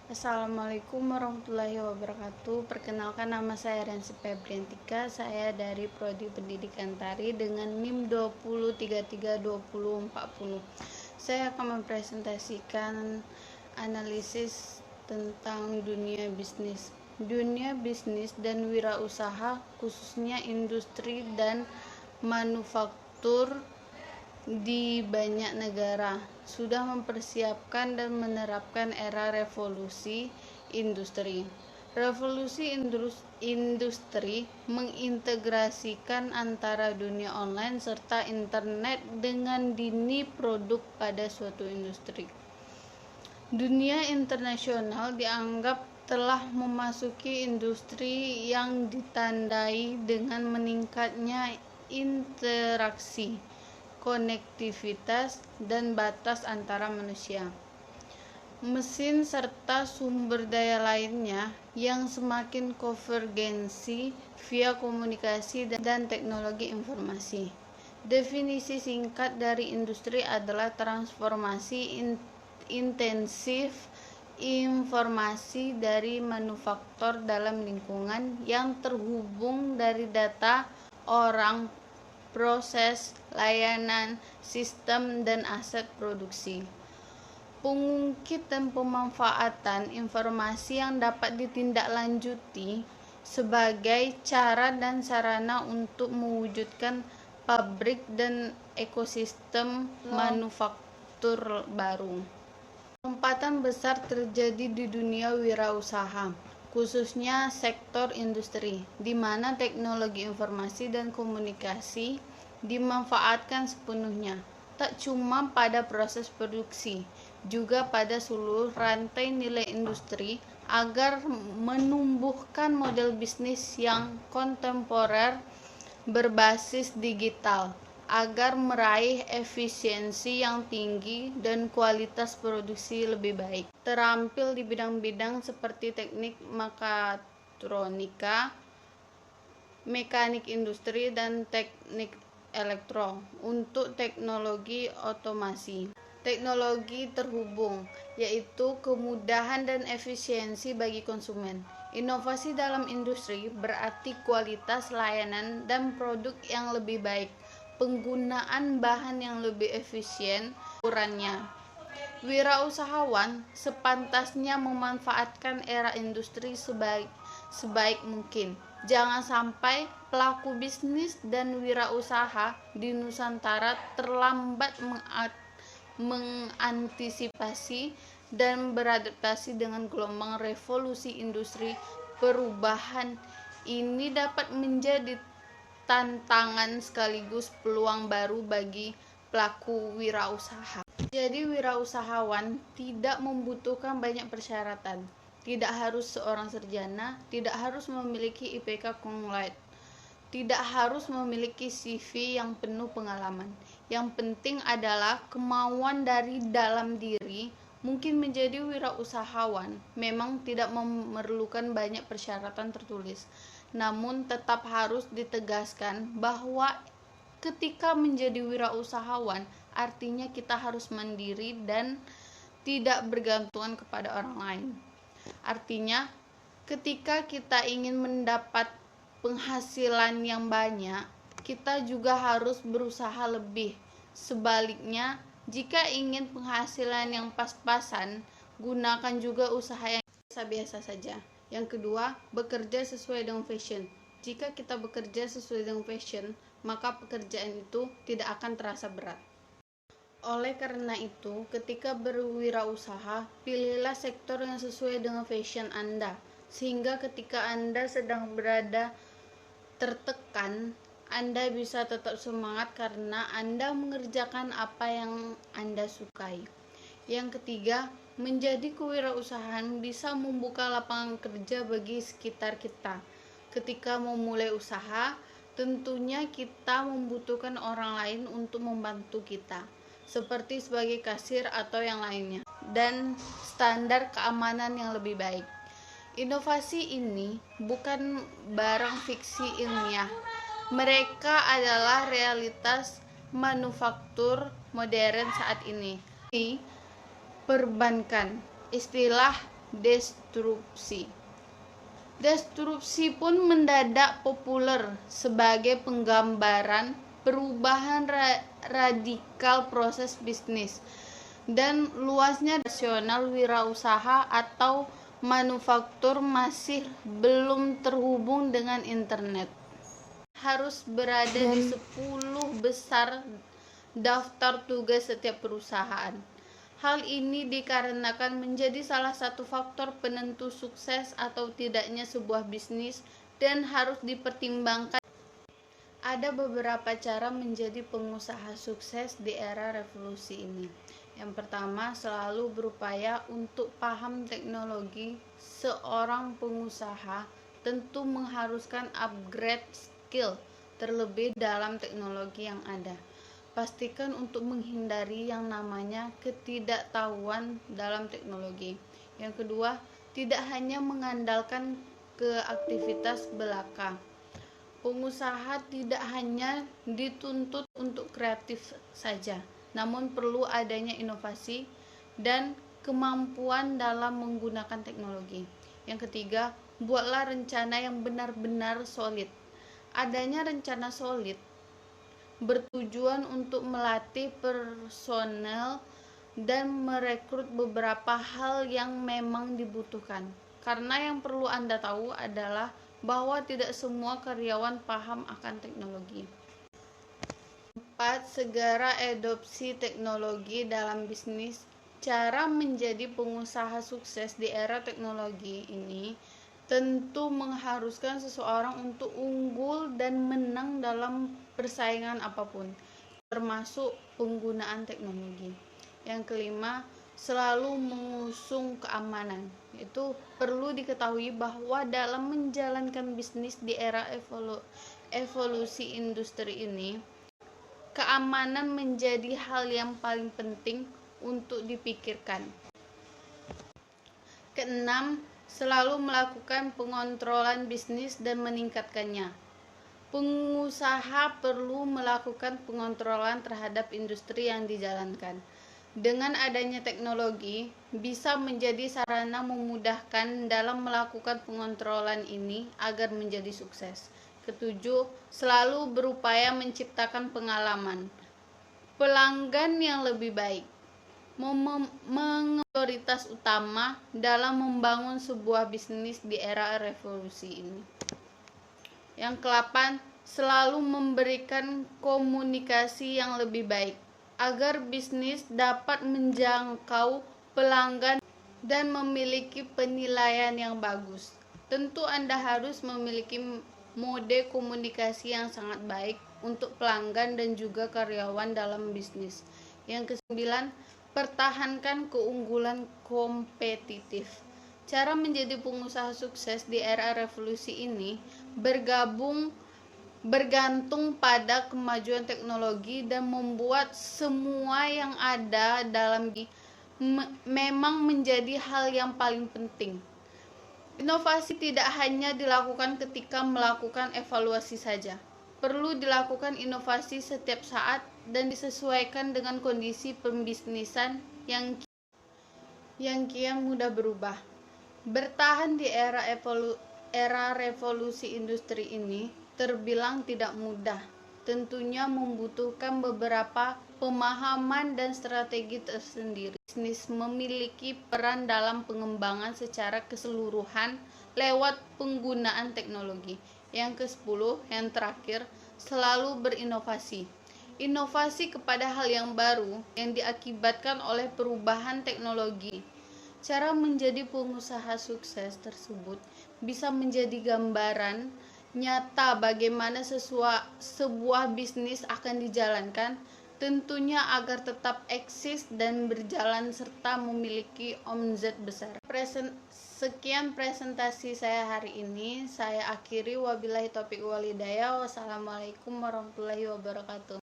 Assalamualaikum warahmatullahi wabarakatuh. Perkenalkan, nama saya Rensi Febriantika. Saya dari Prodi Pendidikan Tari dengan NIM 20332040. Saya akan mempresentasikan analisis tentang dunia bisnis. Dunia bisnis dan wirausaha, khususnya industri dan manufaktur di banyak negara sudah mempersiapkan dan menerapkan era revolusi industri. Revolusi industri mengintegrasikan antara dunia online serta internet dengan dini produk pada suatu industri. Dunia internasional dianggap telah memasuki industri yang ditandai dengan meningkatnya interaksi, konektivitas, dan batas antara manusia, mesin, serta sumber daya lainnya yang semakin konvergensi via komunikasi dan teknologi informasi. Definisi singkat dari industri adalah transformasi intensif informasi dari manufaktur dalam lingkungan yang terhubung dari data, orang, proses, layanan, sistem, dan aset produksi. Pengungkit dan pemanfaatan informasi yang dapat ditindaklanjuti sebagai cara dan sarana untuk mewujudkan pabrik dan ekosistem manufaktur baru. Lompatan besar terjadi di dunia wirausaha, khususnya sektor industri, di mana teknologi informasi dan komunikasi dimanfaatkan sepenuhnya, tak cuma pada proses produksi, juga pada seluruh rantai nilai industri, agar menumbuhkan model bisnis yang kontemporer berbasis digital, agar meraih efisiensi yang tinggi dan kualitas produksi lebih baik. Terampil di bidang-bidang seperti teknik mekatronika, mekanik industri, dan teknik elektro. Untuk teknologi otomasi, teknologi terhubung, yaitu kemudahan dan efisiensi bagi konsumen. Inovasi dalam industri berarti kualitas layanan dan produk yang lebih baik, penggunaan bahan yang lebih efisien, ukurannya. Wirausahawan sepantasnya memanfaatkan era industri sebaik mungkin. Jangan sampai pelaku bisnis dan wirausaha di Nusantara terlambat mengantisipasi dan beradaptasi dengan gelombang revolusi industri. Perubahan ini dapat menjadi tantangan sekaligus peluang baru bagi pelaku wirausaha. Jadi wirausahawan tidak membutuhkan banyak persyaratan. Tidak harus seorang sarjana, tidak harus memiliki IPK Konglomerat, tidak harus memiliki CV yang penuh pengalaman. Yang penting adalah kemauan dari dalam diri. Mungkin menjadi wirausahawan memang tidak memerlukan banyak persyaratan tertulis, namun tetap harus ditegaskan bahwa ketika menjadi wirausahawan artinya kita harus mandiri dan tidak bergantungan kepada orang lain. Artinya ketika kita ingin mendapat penghasilan yang banyak, kita juga harus berusaha lebih. Sebaliknya, jika ingin penghasilan yang pas-pasan, gunakan juga usaha yang biasa-biasa saja. Yang kedua, bekerja sesuai dengan passion. Jika kita bekerja sesuai dengan passion, maka pekerjaan itu tidak akan terasa berat. Oleh karena itu, ketika berwirausaha, pilihlah sektor yang sesuai dengan passion Anda, sehingga ketika Anda sedang berada tertekan, Anda bisa tetap semangat karena Anda mengerjakan apa yang Anda sukai. Yang ketiga, menjadi kewirausahaan bisa membuka lapangan kerja bagi sekitar kita. Ketika memulai usaha, tentunya kita membutuhkan orang lain untuk membantu kita, seperti sebagai kasir atau yang lainnya, dan standar keamanan yang lebih baik. Inovasi ini bukan barang fiksi ilmiah. Mereka adalah realitas manufaktur modern saat ini. Perbankan, istilah destruksi. Destruksi pun mendadak populer sebagai penggambaran perubahan radikal proses bisnis dan luasnya nasional wirausaha atau manufaktur masih belum terhubung dengan internet. Harus berada di 10 besar daftar tugas setiap perusahaan. Hal ini dikarenakan menjadi salah satu faktor penentu sukses atau tidaknya sebuah bisnis dan harus dipertimbangkan. Ada beberapa cara menjadi pengusaha sukses di era revolusi ini. Yang pertama, selalu berupaya untuk paham teknologi. Seorang pengusaha tentu mengharuskan upgrade skill terlebih dalam teknologi yang ada. Pastikan untuk menghindari yang namanya ketidaktahuan dalam teknologi. Yang kedua, tidak hanya mengandalkan ke aktivitas belaka. Pengusaha tidak hanya dituntut untuk kreatif saja, namun perlu adanya inovasi dan kemampuan dalam menggunakan teknologi. Yang ketiga, buatlah rencana yang benar-benar solid. Adanya rencana solid bertujuan untuk melatih personel dan merekrut beberapa hal yang memang dibutuhkan. Karena yang perlu Anda tahu adalah bahwa tidak semua karyawan paham akan teknologi. 4. Segera adopsi teknologi dalam bisnis. Cara menjadi pengusaha sukses di era teknologi ini tentu mengharuskan seseorang untuk unggul dan menang dalam persaingan apapun, termasuk penggunaan teknologi. Yang kelima, selalu mengusung keamanan. Itu perlu diketahui bahwa dalam menjalankan bisnis di era evolusi industri ini, keamanan menjadi hal yang paling penting untuk dipikirkan. Keenam, selalu melakukan pengontrolan bisnis dan meningkatkannya. Pengusaha perlu melakukan pengontrolan terhadap industri yang dijalankan. Dengan adanya teknologi, bisa menjadi sarana memudahkan dalam melakukan pengontrolan ini agar menjadi sukses. Ketujuh, selalu berupaya menciptakan pengalaman pelanggan yang lebih baik. Prioritas utama dalam membangun sebuah bisnis di era revolusi ini. Yang ke-8, selalu memberikan komunikasi yang lebih baik agar bisnis dapat menjangkau pelanggan dan memiliki penilaian yang bagus. Tentu Anda harus memiliki mode komunikasi yang sangat baik untuk pelanggan dan juga karyawan dalam bisnis. Yang ke-9, pertahankan keunggulan kompetitif. Cara menjadi pengusaha sukses di era revolusi ini bergantung pada kemajuan teknologi dan membuat semua yang ada dalam memang menjadi hal yang paling penting. Inovasi tidak hanya dilakukan ketika melakukan evaluasi saja. Perlu dilakukan inovasi setiap saat dan disesuaikan dengan kondisi pembisnisan yang kian mudah berubah. Bertahan di era revolusi industri ini terbilang tidak mudah. Tentunya membutuhkan beberapa pemahaman dan strategi tersendiri. Bisnis memiliki peran dalam pengembangan secara keseluruhan lewat penggunaan teknologi. Yang ke-10, yang terakhir, selalu berinovasi. Inovasi kepada hal yang baru yang diakibatkan oleh perubahan teknologi. Cara menjadi pengusaha sukses tersebut bisa menjadi gambaran nyata bagaimana sebuah bisnis akan dijalankan, tentunya agar tetap eksis dan berjalan serta memiliki omzet besar. Sekian presentasi saya hari ini. Saya akhiri, wabillahi taufiq wal hidayah. Wassalamualaikum warahmatullahi wabarakatuh.